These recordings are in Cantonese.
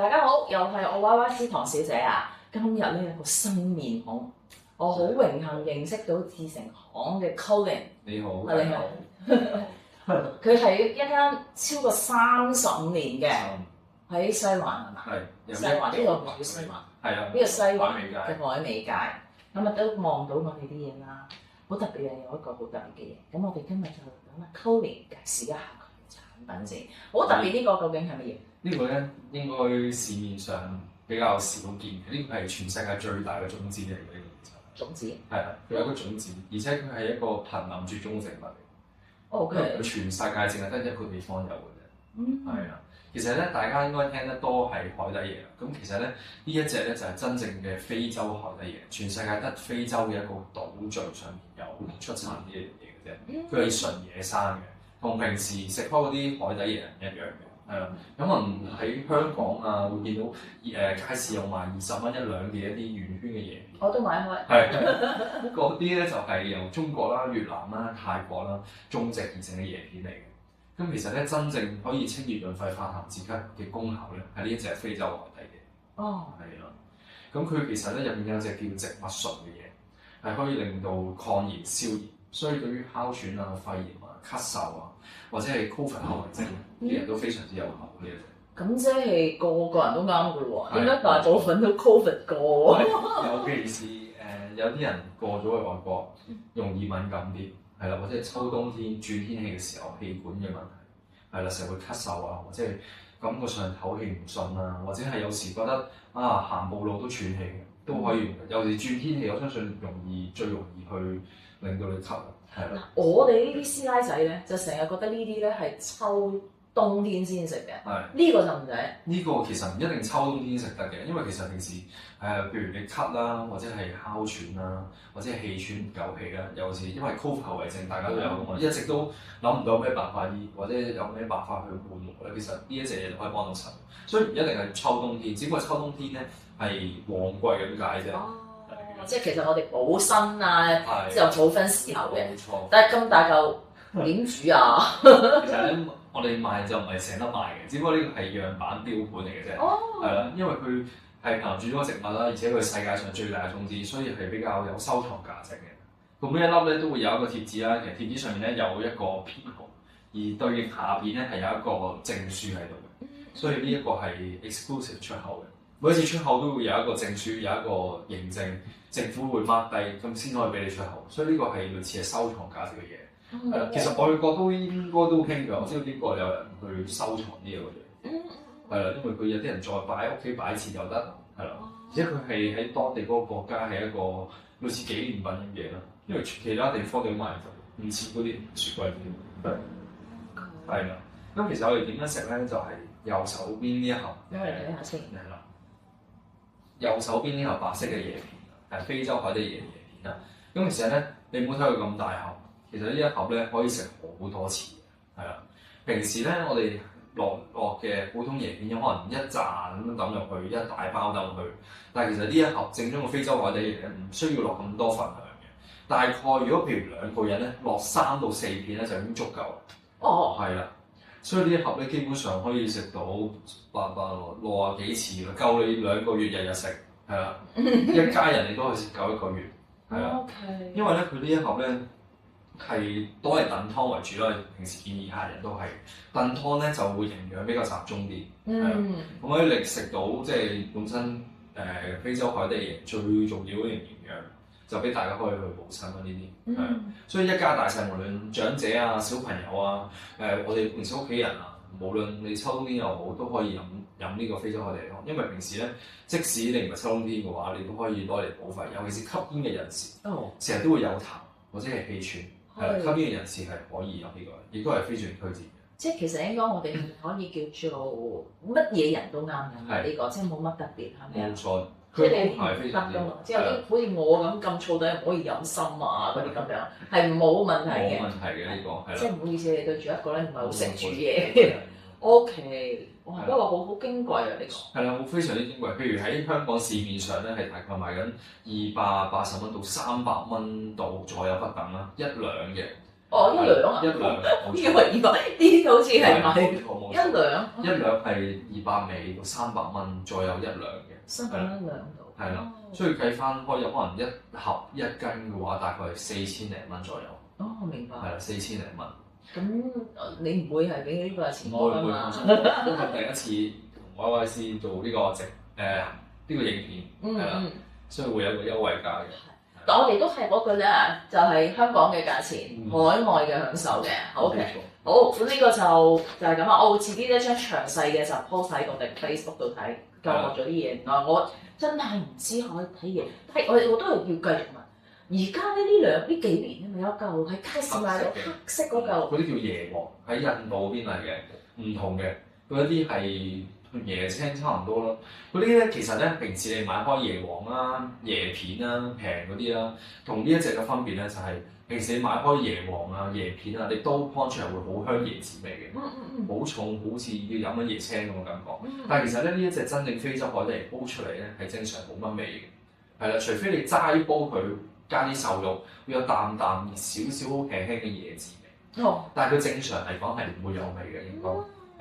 大家好，又係我 Y Y 司唐小姐啊！今日咧有個新面孔，我好榮幸認識到志誠行嘅 Colin。你好，你好。佢係一間超過35年嘅喺西環係嘛？係西環呢個叫西環。係啊，呢個西環嘅嘅海味街，咁啊都望到我哋啲嘢啦。好特別嘅有一個好特別嘅嘢，咁我哋今日就等阿 Colin 介紹一下佢嘅產品先。好特別呢個究竟係乜嘢？呢個咧應該市面上比較少見嘅，呢個係全世界最大嘅種子嚟嘅呢個其實。種子。係啊，佢有個種子，而且佢係一個瀕臨絕種植物嚟。OK。佢全世界淨係得一個地方有嘅啫。嗯。係啊，其實咧大家應該聽得多係海底椰。咁其實咧呢一隻咧就係真正嘅非洲海底椰，全世界得非洲嘅一個島嶼上面有出產呢樣嘢嘅啫。佢係純野生嘅，同平時食開嗰啲海底椰人一樣嘅。係啦，咁喺香港啊會見到街市有賣20蚊1兩嘅一啲圓圈嘅椰片，我都買開。係嗰啲咧就係由中國啦、越南啦、泰國啦種植而成嘅椰片嚟嘅。咁其實咧真正可以清熱潤肺、化痰止咳嘅功效咧係呢一隻非洲海底椰。哦，係啦。咁佢其實咧入面有隻叫植物醇嘅嘢，係可以令到抗炎消炎，所以對於哮喘啊、肺炎啊、咳嗽啊，或者係 Covid 後遺症啲人都非常之有效呢一隻。咁即係個人都啱嘅喎，應該大部分都 Covid 過喎。尤其是有啲人過咗去外國，容易敏感啲，係啦，或者係秋冬天轉天氣嘅時候，氣管嘅問題，係啦，成日會咳嗽啊，或者係感覺上唞氣唔順啊，或者係有時覺得行步路都喘氣嘅，都可以用嘅。尤其轉天氣，我相信最容易去令到你咳啊，係啦。我哋呢啲師奶仔咧，就成日覺得呢啲咧係秋冬天先食嘅，呢個就唔使。呢個其實唔一定秋冬天食得嘅，因為其實平時譬如你咳啦，或者係哮喘啦，或者係氣喘唔夠氣啦，有時因為 Covid 後遺症大家都有㗎嘛，一直都諗唔到咩辦法醫，或者有咩辦法去緩和咧，其實呢一隻嘢就可以幫到手。所以唔一定係秋冬天，只不過秋冬天咧係旺季咁解啫。即係其實我哋補身啊，之後儲分時候嘅。冇錯。但係咁大嚿點煮啊？其實咧，我哋賣就唔係成粒賣嘅，只不過呢個係樣板標本嚟嘅啫。係啦，因為佢係瀕臨絕種植物啦，而且佢係世界上最大嘅種子，所以係比較有收藏價值嘅。咁每一粒咧都會有一個貼紙啦，其實貼紙上面咧有一個編號，而對應下邊咧係有一個證書喺度嘅，所以呢一個係 exclusive 出口嘅。每一次出口都會有一個證書，有一個認證，政府會 mark 低，咁先可以俾你出口。所以呢個係類似係收藏價值嘅嘢。其實外國都應該都興㗎，我知道英國有人去收藏呢樣嘢。係啦，因為佢有啲人再擺喺屋企擺設又得，係啦。而且佢係喺當地嗰個國家係一個類似紀念品咁嘢啦。因為其他地方你買唔似嗰啲雪櫃啲。係啦。咁其實我哋點樣食咧？就係右手邊呢一盒。俾我哋睇下先。係啦。右手邊呢盒白色嘅椰片係非洲海底椰片啦。咁其實咧，你唔好睇佢咁大盒。其實呢一盒咧可以食好多次嘅，係啦。平時咧我哋落嘅普通椰片有可能一紮咁樣抌入去，一大包抌入去。但係其實呢一盒正宗嘅非洲海底椰咧，唔需要落咁多份量嘅。大概如果譬如2個人咧，落3到4片咧就已經足夠啦。哦，係啦。所以呢一盒咧基本上可以食到60幾次啦，夠你2個月日日食，係啦。一家人你都可以食夠1個月，係啦。Okay. 因為咧佢呢一盒咧。係都係燉湯為主啦，平時建議客人都係燉湯咧就會營養比較集中啲，咁可以力食到即係本身非洲海底椰最重要嗰樣營養，就俾大家可以去補身啦呢啲，所以一家大細無論長者啊、小朋友啊、我哋平時屋企人啊，無論你秋冬天又好，都可以飲呢個非洲海底椰湯，因為平時咧即使你唔係秋冬天嘅話，你都可以攞嚟補肺，尤其是吸煙嘅人士，成日都會有痰或者係氣喘。吸煙嘅人士係可以有呢個，亦都係非常推薦嘅。即係其實應該我哋可以叫做乜嘢人都啱飲嘅呢個，即係冇乜特別係咪啊？冇錯，即係你係非常之得㗎嘛。即係有啲好似我咁燥底唔可以飲深啊嗰啲咁樣，係冇問題嘅。冇問題嘅呢個係啦。即係唔好意思，你對住一個咧唔係好識煮嘢。OK，哇！不過好矜貴啊呢個。係啦，非常之矜貴。譬如喺香港市面上咧，係大概賣緊280蚊到300蚊度左右不等啦，1兩嘅。哦，一兩啊？一兩，我以為呢啲好似係買一兩，一兩係200尾到300蚊左右一兩嘅300蚊一兩度。係啦，所以計翻開有可能一盒1斤嘅話，大概係4000零蚊左右。哦，明白。係啦，4000零蚊。咁你唔會係俾呢個錢我㗎嘛？因為第一次同 YYC 做呢個呢個影片係啦，所以會有一個優惠價嘅。但我哋都係嗰句咧，就係香港嘅價錢，海外嘅享受嘅。OK，好，咁呢個就係咁啊。我會遲啲咧將詳細嘅就 post 喺我哋 Facebook 度睇，教學咗啲嘢。原來我真係唔知可以睇嘢，但係我都係要繼續問。而家呢幾年咧，咪有嚿喺街市買到黑色嗰嚿，嗰啲叫椰黃，喺印度嗰邊嚟嘅，唔同嘅。嗰一啲係同椰青差唔多啦。嗰啲咧其實咧，平時你買開椰黃啦、椰片啦、平嗰啲啦，同呢一隻嘅分別咧就係、平時你買開椰黃啊、椰片啊，你刀烹出嚟會好香椰子味嘅，好重，好似要飲緊椰青咁嘅感覺。但係其實咧，呢一隻真正非洲海底椰煲出嚟咧係正常冇乜味嘅，係啦，除非你齋煲佢。加啲瘦肉，會有淡淡少少輕輕嘅椰子味。哦，但係佢正常嚟講係唔會有味嘅，應該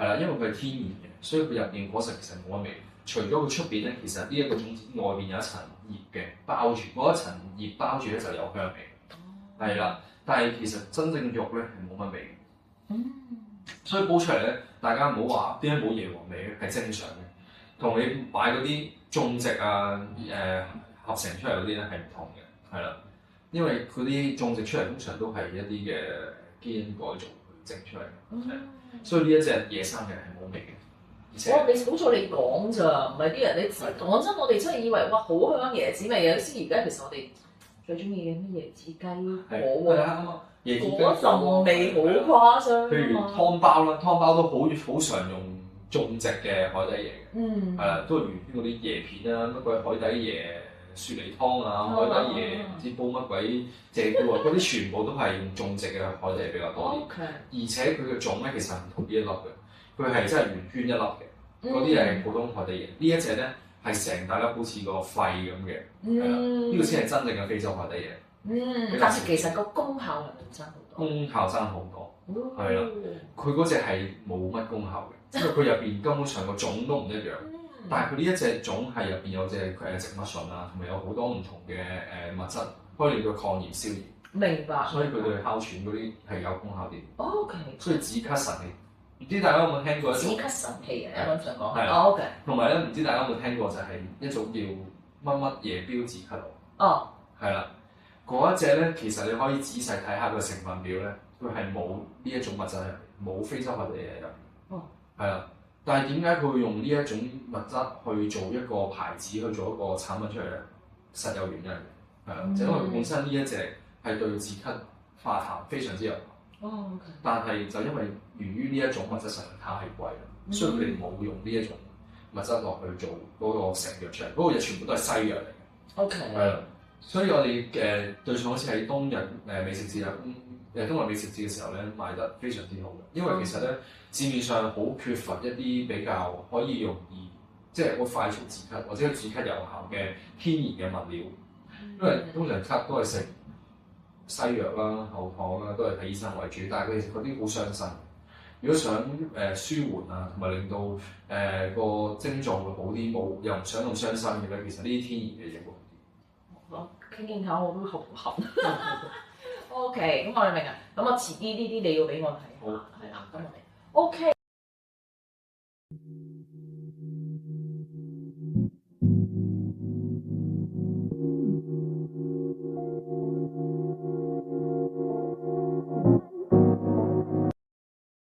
係啦，因為佢係天然嘅，所以佢入邊果實其實冇乜味。除咗佢出邊咧，其實呢一個種子外邊有一層葉嘅包住，嗰一層葉包住咧就有香味。係啦，但係其實真正肉咧係冇乜味。所以煲出嚟咧，大家唔好話點解冇椰黃味咧，係正常嘅。同你買嗰啲種植啊、合成出嚟嗰啲咧係唔同嘅。係啦，因為嗰啲種植出嚟通常都係一啲嘅基因改造去整出嚟嘅，所以呢一隻野生嘅係冇味嘅。我哋好彩你講咋，唔係啲人你講真，我哋真係以為哇好香椰子味啊！先而家其實我哋最中意嘅咩椰子雞火喎，椰子雞嗰陣味好誇張。譬如湯包啦，湯包都好常用種植嘅海底椰嘅，係啦，都係原先嗰啲椰片啊，乜鬼海底椰。雪梨湯啊，海底椰，唔知煲乜鬼鷓鴣啊，嗰啲全部都係用種植嘅海底椰比較多啲。而且佢嘅種咧其實唔同呢一粒嘅，佢係真係圓圈一粒嘅，嗰啲係普通海底椰。呢一隻咧係成大粒好似個肺咁嘅，係啦，呢個先係真正嘅非洲海底椰。但係其實個功效係咪爭好多？功效爭好多，係啦，佢嗰隻係冇乜功效嘅，因為佢入邊根本上個種都唔一樣。但係佢呢一隻種係入邊有隻植物醇啊，同埋有好多唔同嘅物質，可以令到抗炎消炎。明白。所以佢對哮喘嗰啲係有功效啲。OK。所以止咳神器，唔知大家有冇聽過一種？止咳神器啊，有冇想講？係啊 OK。同埋咧，唔知大家有冇聽過就係一種叫乜乜嘢標止咳露。哦。係啦，嗰一隻咧，其實你可以仔細睇下個成分表咧，佢係冇呢一種物質入邊，冇非洲海底椰入邊。哦。係啦。但係點解佢會用呢一種物質去做一個牌子，去做一個產品出嚟咧？實有原因嘅，係啦，就因為本身呢一隻係對止咳化痰非常之有效。哦 OK。但係就因為源於呢一種物質實在太貴啦，所以佢哋冇用呢一種物質落去做嗰個成藥出嚟，嗰個嘢全部都係西藥嚟嘅。OK。係啦，所以我哋對上好似喺冬日美食節啊，冬日美食節嘅時候咧賣得非常之好嘅，因為其實咧市面上好缺乏一啲比較可以容易即係好快速止咳或者止咳有效嘅天然嘅物料，因為通常咳都係食西藥啦、後糖啦，都係睇醫生為主，但係佢哋嗰啲好傷身。如果想舒緩啊，同埋令到個症狀會好啲，冇又唔想咁傷身嘅咧，其實呢啲天然嘅嘢會好啲。我傾傾下我都好痕。OK，咁我哋明啊。咁我遲啲呢啲你要俾我睇下，係啦，咁我哋 OK。